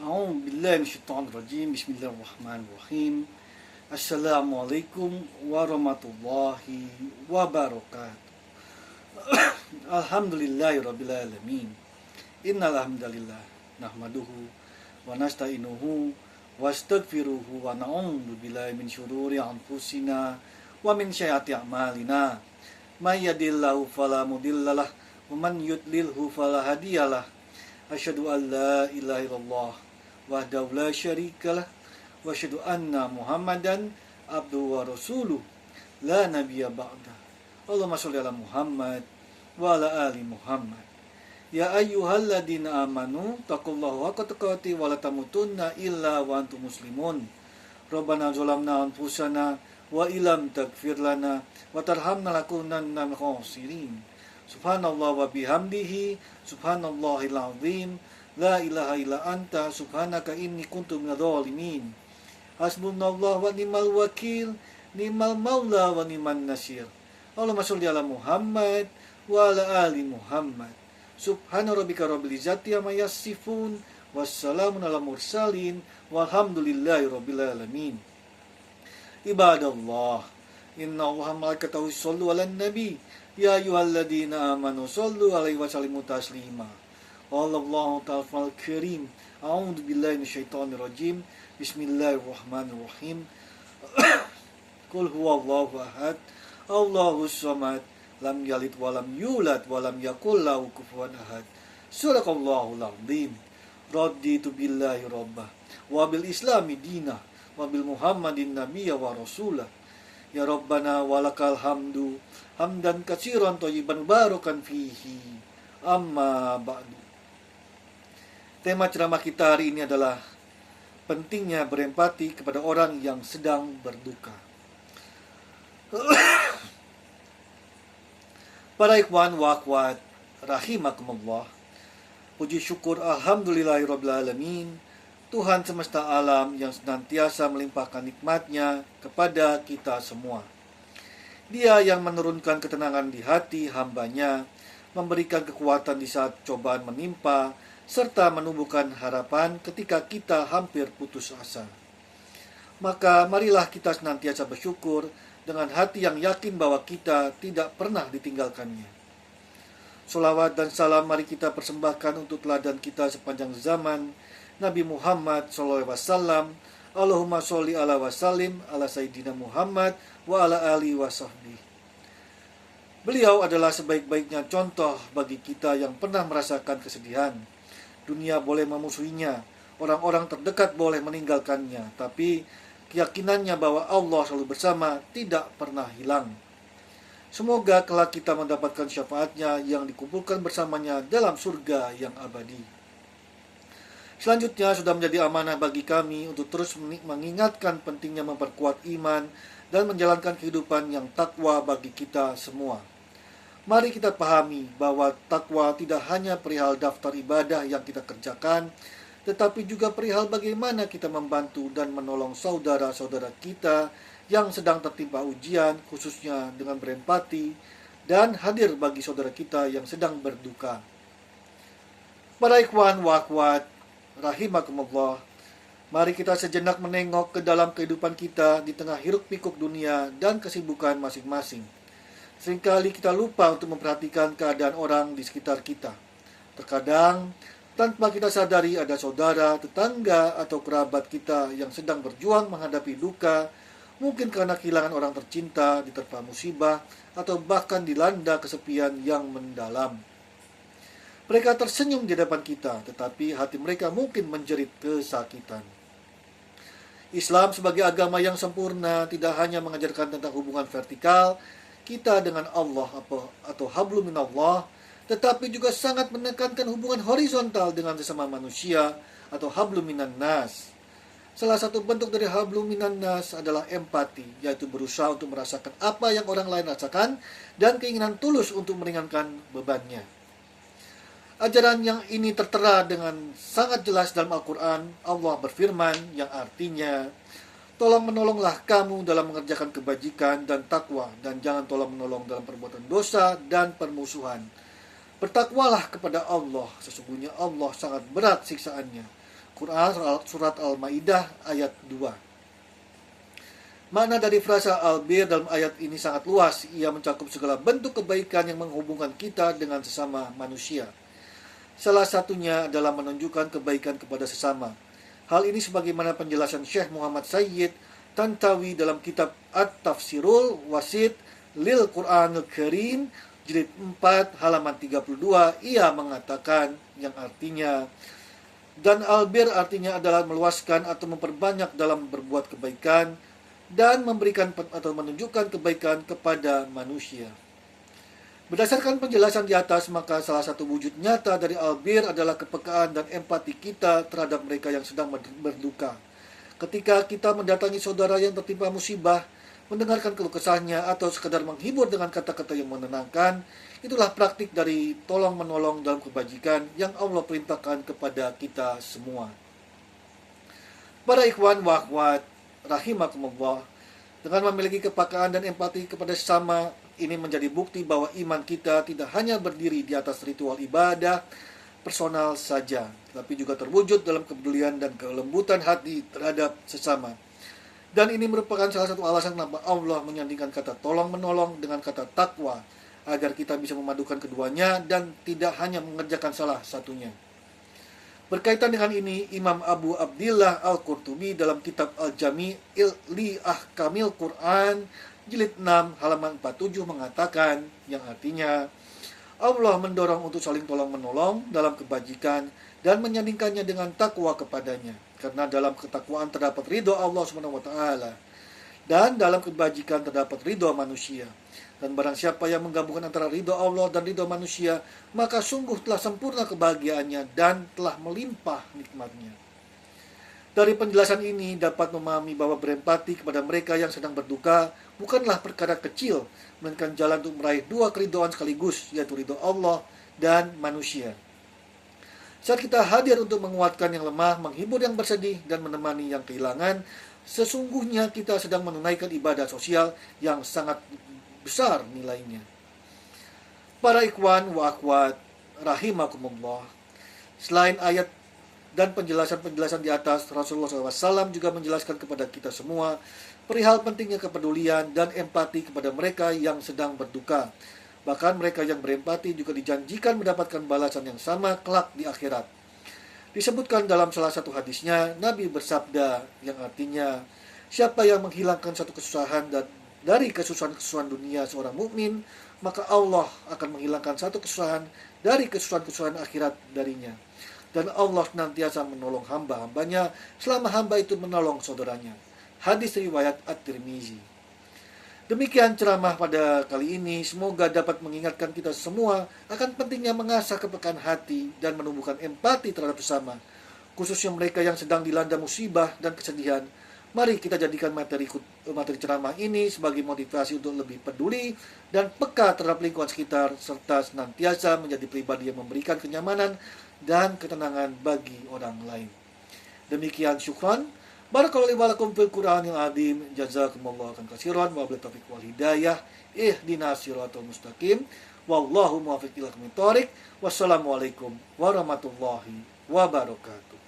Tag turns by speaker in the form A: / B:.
A: أعوذ بالله من الشيطان الرجيم بسم الله الرحمن الرحيم السلام عليكم ورحمة الله وبركاته الحمد لله رب العالمين إن الحمد لله نحمده ونستعينه واستغفره ونعوذ بالله من شرور أنفسنا ومن سيئات أعمالنا من يهده الله فلا مضل له ومن يضلله فلا هادي له أشهد أن لا إله إلا الله وحده لا شريك له وأشهد أن محمدا عبده ورسوله لا نبي بعده اللهم صل على محمد وعلى آل محمد يا أيها الذين آمنوا اتقوا الله حق تقاته ولا تموتن إلا وأنتم مسلمون ربنا ظلمنا أنفسنا وإن لم تغفر لنا وترحمنا لنكونن من الخاسرين Subhanallah wa bihamdihi subhanallahil azim la ilaha illa anta subhanaka inni kuntu minadh dhalimin hasbunallah wa ni'mal wakil ni'mal maula wa ni'man nasir Allahumma sholli ala Muhammad wa ala ali Muhammad subhana rabbika rabbil izzati amma yasifun wassalamun ala mursalin walhamdulillahi rabbil alamin ibadallah inna allaha malaikatahu yushollu ala nabi ya ayyuhalladzina amanu shollu alaihi wa sallimu taslima. Allahu ta'ala karim. A'udzu billahi minasyaitonir rajim. Bismillahirrahmanirrahim. Qul huwallahu ahad. Allahus samad. Lam yalid wa lam yulad wa lam yakul lahu kufuwan ahad. Shadaqallahul azim. Raditu billahi rabbah wa bil islami dinah wa bil muhammadin nabiyya wa rasulah. Ya Rabbana walakal hamdu hamdan katsiran thayyiban barakan fihi amma ba'du. Tema ceramah kita hari ini adalah pentingnya berempati kepada orang yang sedang berduka. Para ikhwan wa akhwat rahimakumullah, puji syukur alhamdulillahirabbil alamin, Tuhan semesta alam yang senantiasa melimpahkan nikmat-Nya kepada kita semua. Dia yang menurunkan ketenangan di hati hamba-Nya, memberikan kekuatan di saat cobaan menimpa, serta menumbuhkan harapan ketika kita hampir putus asa. Maka marilah kita senantiasa bersyukur dengan hati yang yakin bahwa kita tidak pernah ditinggalkannya. Sholawat dan salam mari kita persembahkan untuk teladan kita sepanjang zaman, Nabi Muhammad SAW. Allahumma sholli ala wa sallim ala Sayyidina Muhammad wa ala alihi wa sahbihi. Beliau adalah sebaik-baiknya contoh bagi kita yang pernah merasakan kesedihan. Dunia boleh memusuhinya, orang-orang terdekat boleh meninggalkannya, tapi keyakinannya bahwa Allah selalu bersama tidak pernah hilang. Semoga kelak kita mendapatkan syafaatnya yang dikumpulkan bersamanya dalam surga yang abadi. Selanjutnya sudah menjadi amanah bagi kami untuk terus mengingatkan pentingnya memperkuat iman dan menjalankan kehidupan yang takwa bagi kita semua. Mari kita pahami bahwa takwa tidak hanya perihal daftar ibadah yang kita kerjakan, tetapi juga perihal bagaimana kita membantu dan menolong saudara-saudara kita yang sedang tertimpa ujian, khususnya dengan berempati dan hadir bagi saudara kita yang sedang berduka. Para ikhwan wa akhwat rahimakumullah, mari kita sejenak menengok ke dalam kehidupan kita di tengah hiruk pikuk dunia dan kesibukan masing-masing. Seringkali kita lupa untuk memperhatikan keadaan orang di sekitar kita. Terkadang tanpa kita sadari ada saudara, tetangga, atau kerabat kita yang sedang berjuang menghadapi duka, mungkin karena kehilangan orang tercinta, diterpa musibah, atau bahkan dilanda kesepian yang mendalam. Mereka tersenyum di depan kita, tetapi hati mereka mungkin menjerit kesakitan. Islam sebagai agama yang sempurna tidak hanya mengajarkan tentang hubungan vertikal kita dengan Allah atau hablum minallah, tetapi juga sangat menekankan hubungan horizontal dengan sesama manusia atau hablum minan nas. Salah satu bentuk dari hablum minan nas adalah empati, yaitu berusaha untuk merasakan apa yang orang lain rasakan dan keinginan tulus untuk meringankan bebannya. Ajaran yang ini tertera dengan sangat jelas dalam Al-Quran. Allah berfirman yang artinya, tolong menolonglah kamu dalam mengerjakan kebajikan dan takwa, dan jangan tolong menolong dalam perbuatan dosa dan permusuhan. Bertakwalah kepada Allah, sesungguhnya Allah sangat berat siksaannya Quran surat Al-Maidah ayat 2. Makna dari frasa albir dalam ayat ini sangat luas. Ia mencakup segala bentuk kebaikan yang menghubungkan kita dengan sesama manusia. Salah satunya adalah menunjukkan kebaikan kepada sesama. Hal ini sebagaimana penjelasan Syekh Muhammad Sayyid Tantawi dalam kitab At-Tafsirul Wasit lil Qur'anil Karim jilid 4 halaman 32. Ia mengatakan yang artinya, dan albir artinya adalah meluaskan atau memperbanyak dalam berbuat kebaikan dan memberikan atau menunjukkan kebaikan kepada manusia. Berdasarkan penjelasan di atas, maka salah satu wujud nyata dari albir adalah kepekaan dan empati kita terhadap mereka yang sedang berduka. Ketika kita mendatangi saudara yang tertimpa musibah, mendengarkan keluh kesahnya atau sekadar menghibur dengan kata-kata yang menenangkan, itulah praktik dari tolong-menolong dalam kebajikan yang Allah perintahkan kepada kita semua. Para ikhwan wa akhwat rahimakumullah, dengan memiliki kepekaan dan empati kepada sesama, ini menjadi bukti bahwa iman kita tidak hanya berdiri di atas ritual ibadah personal saja, tapi juga terwujud dalam kepedulian dan kelembutan hati terhadap sesama. Dan ini merupakan salah satu alasan kenapa Allah menyandingkan kata tolong-menolong dengan kata takwa, agar kita bisa memadukan keduanya dan tidak hanya mengerjakan salah satunya. Berkaitan dengan ini, Imam Abu Abdillah Al-Qurtubi dalam kitab Al-Jami' li Ahkamil Quran jilid 6 halaman 47 mengatakan yang artinya, Allah mendorong untuk saling tolong-menolong dalam kebajikan dan menyandingkannya dengan takwa kepadanya. Karena dalam ketakwaan terdapat ridho Allah SWT, dan dalam kebajikan terdapat ridho manusia. Dan barang siapa yang menggabungkan antara ridho Allah dan ridho manusia, maka sungguh telah sempurna kebahagiaannya dan telah melimpah nikmatnya. Dari penjelasan ini dapat memahami bahwa berempati kepada mereka yang sedang berduka bukanlah perkara kecil, melainkan jalan untuk meraih dua keridhaan sekaligus, yaitu ridho Allah dan manusia. Saat kita hadir untuk menguatkan yang lemah, menghibur yang bersedih, dan menemani yang kehilangan, sesungguhnya kita sedang menunaikan ibadah sosial yang sangat besar nilainya. Para ikhwan wa akhwat rahimakumullah, selain ayat dan penjelasan-penjelasan di atas, Rasulullah SAW juga menjelaskan kepada kita semua perihal pentingnya kepedulian dan empati kepada mereka yang sedang berduka. Bahkan mereka yang berempati juga dijanjikan mendapatkan balasan yang sama kelak di akhirat. Disebutkan dalam salah satu hadisnya, Nabi bersabda yang artinya, siapa yang menghilangkan satu kesusahan dari kesusahan-kesusahan dunia seorang mukmin, maka Allah akan menghilangkan satu kesusahan dari kesusahan-kesusahan akhirat darinya. Dan Allah senantiasa menolong hamba-hambanya selama hamba itu menolong saudaranya. Hadis riwayat At-Tirmizi. Demikian ceramah pada kali ini. Semoga dapat mengingatkan kita semua akan pentingnya mengasah kepekaan hati dan menumbuhkan empati terhadap sesama, khususnya mereka yang sedang dilanda musibah dan kesedihan. Mari kita jadikan materi ceramah ini sebagai motivasi untuk lebih peduli dan peka terhadap lingkungan sekitar, serta senantiasa menjadi pribadi yang memberikan kenyamanan dan ketenangan bagi orang lain. Demikian, syukran. Barakallahu lakum fil Qur'anil azim. Jazakumullahu khairan katsiran wa billahi taufiq wal hidayah. Ihdinas siratal mustaqim. Wallahu muwaffiq ila aqwamit thoriq. Wassalamualaikum warahmatullahi wabarakatuh.